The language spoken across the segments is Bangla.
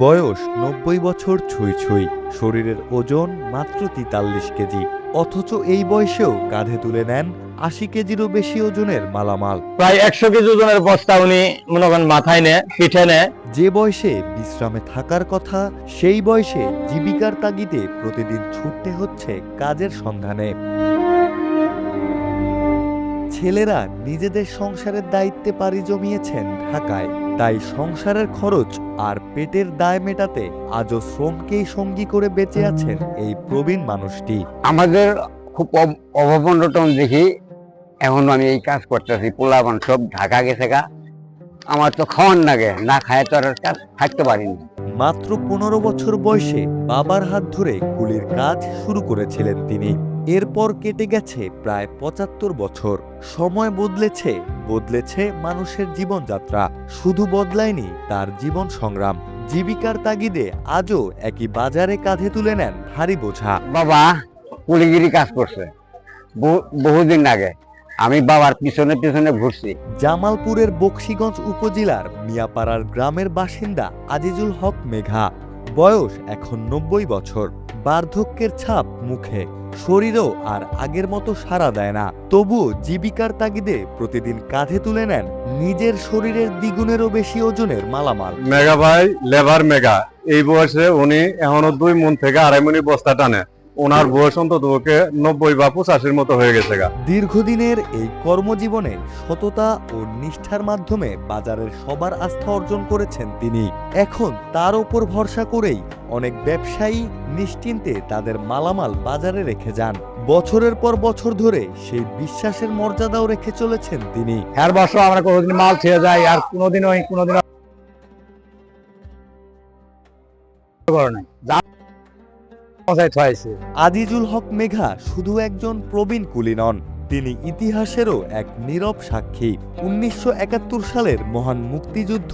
বয়স ৯০ বছর ছুঁই ছুঁই, শরীরের ওজন মাত্র ৪৩ কেজি। অথচ এই বয়সেও কাঁধে তুলে নেন ৮০ কেজিরও বেশি ওজনের মালামাল। প্রায় ১০০ কেজি ওজনের বস্তা উনি মনে করেন মাথায় নেয়, পিঠে নেয়। যে বয়সে বিশ্রামে থাকার কথা, সেই বয়সে জীবিকার তাগিদে প্রতিদিন ছুটতে হচ্ছে কাজের সন্ধানে। ছেলেরা নিজেদের সংসারের দায়িত্বে পাড়ি জমিয়েছেন ঢাকায়, তাই সংসারের খরচ আর পেটের দায় মেটাতে আজও শ্রমকেই সঙ্গী করে বেঁচে আছেন এই প্রবীণ মানুষটি। আমাদের খুব অভাবনটন দেখি। এখন আমি এই কাজ করতেছি, পোলাপান সব ঢাকা গেছে গা, আমার তো খাওয়ার লাগে, না খায় তো আর থাকতে পারিনি। মাত্র ১৫ বছর বয়সে বাবার হাত ধরে কুলির কাজ শুরু করেছিলেন তিনি। এরপর কেটে গেছে প্রায় ৭৫ বছর। সময় বদলেছে মানুষের জীবনযাত্রা, শুধু বদলায়নি তার জীবন সংগ্রাম। জীবিকার তাগিদে আজও একই বাজারে কাঁধে তুলে নেন ভারী বোঝা। বাবা কুলিগিরি কাজ করছে বহুদিন আগে, আমি বাবার পিছনে পিছনে ঘুরছি। জামালপুরের বকশীগঞ্জ উপজেলার মিয়াপাড়ার গ্রামের বাসিন্দা আজিজুল হক মেঘা। বয়স এখন ৯০ বছর। বার্ধক্যের ছাপ মুখে, শরীরও আর আগের মতো সাড়া দেয় না। তবুও জীবিকার তাগিদে প্রতিদিন কাঁধে তুলে নেন নিজের শরীরের দ্বিগুণেরও বেশি ওজনের মালামাল। মেঘা ভাই লেবার মেঘা, এই বয়সে উনি এখনো ২ মণ থেকে ২.৫ মণ বস্তা টানে। ওনার বয়স অন্তত ৯০ বা ৮৫ মতো হয়ে গেছে গা। দীর্ঘদিনের এই কর্মজীবনে সততা ও নিষ্ঠার মাধ্যমে বাজারের সবার আস্থা অর্জন করেছেন তিনি। এখন তার ওপর ভরসা করেই অনেক ব্যবসায়ী নিশ্চিন্তে তাদের মালামাল বাজারে রেখে যান। বছরের পর বছর ধরে সেই বিশ্বাসের মর্যাদাও রেখে চলেছেন তিনি। আর বছর আমরা কোনোদিন মাল ছেড়ে যাই, আর কোনোদিন আজিজুল হক মেঘা শুধু একজন প্রবীণ কুলি নন, তিনি ইতিহাসেরও এক নীরব সাক্ষী। ১৯৭১ সালের মহান মুক্তিযুদ্ধ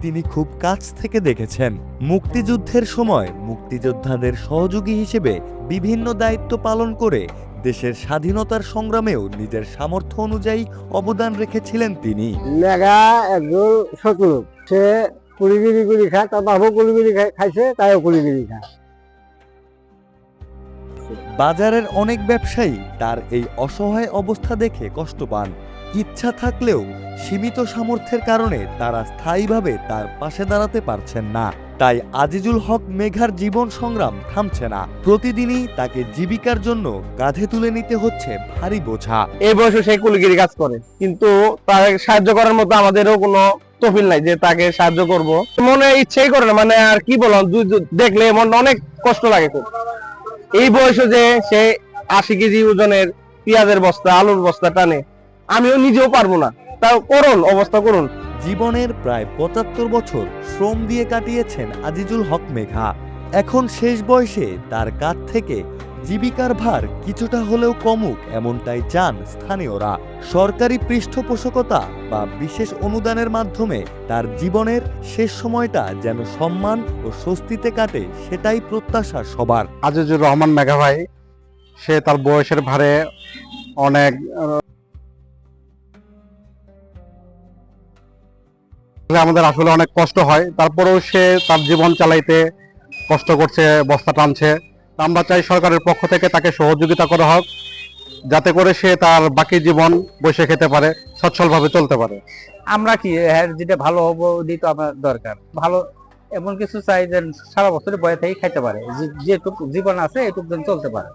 তিনি খুব কাছ থেকে দেখেছেন। মুক্তিযুদ্ধের সময় মুক্তিযোদ্ধাদের সহযোগী হিসেবে বিভিন্ন দায়িত্ব পালন করে দেশের স্বাধীনতার সংগ্রামেও নিজের সামর্থ্য অনুযায়ী অবদান রেখেছিলেন তিনি। মেঘা একজন শত্রু, সে কুলিগিরি খায়, তার বাবু কুলিগিরি খাইছে, তাইও কুলিগিরি খায়। বাজারের অনেক ব্যবসায়ী তার এই অসহায় অবস্থা দেখে কষ্ট পান। ইচ্ছা থাকলেও সীমিত সামর্থ্যের কারণে তারা স্থায়ীভাবে তার পাশে দাঁড়াতে পারছেন না। তাই আজিজুল হক মেঘার জীবন সংগ্রাম থামছে না। প্রতিদিনই তাকে জীবিকার জন্য কাঁধে তুলে নিতে হচ্ছে ভারী বোঝা। এই বয়সে সেই কুলিগিরি কাজ করে, কিন্তু তাকে সাহায্য করার মতো আমাদেরও কোনো তফিল নাই যে তাকে সাহায্য করব। মনে ইচ্ছেই করে না, মানে আর কি বললাম, দেখলে মন অনেক কষ্ট লাগে খুব। এই বয়সে যে সে ৮০ কেজি ওজনের পেঁয়াজের বস্তা, আলুর বস্তা টানে, আমিও নিজেও পারবো না। তাও করুন, অবস্থা করুন। জীবনের প্রায় ৭৫ বছর শ্রম দিয়ে কাটিয়েছেন আজিজুল হক মেঘা। এখন শেষ বয়সে তার কাঁধ থেকে জীবিকার ভার কিছুটা হলেও কমুক, এমনটাই চান স্থানীয়রা। সরকারি পৃষ্ঠপোষকতা বা বিশেষ অনুদানের মাধ্যমে তার জীবনের শেষ সময়টা যেন সম্মান ও স্বস্তিতে কাটে, সেটাই প্রত্যাশা সবার। আজিজুর রহমান মেঘা ভাই, সে তার বয়সের ভারে অনেক আমাদের আসলে অনেক কষ্ট হয়, তারপরেও সে তার জীবন চালাইতে কষ্ট করছে, বস্তা টানছে। আমরা চাই সরকারের পক্ষ থেকে তাকে সহযোগিতা করা হোক, যাতে করে সে তার বাকি জীবন বসে খেতে পারে, সচ্ছলভাবে চলতে পারে। আমরা কি যেটা ভালো হবো ওটাই তো আমার দরকার। ভালো এমন কিছু চাই যে সারা বছর বয়ে থেকে খাইতে পারে, যেটুকু জীবন আছে এটুকু চলতে পারে।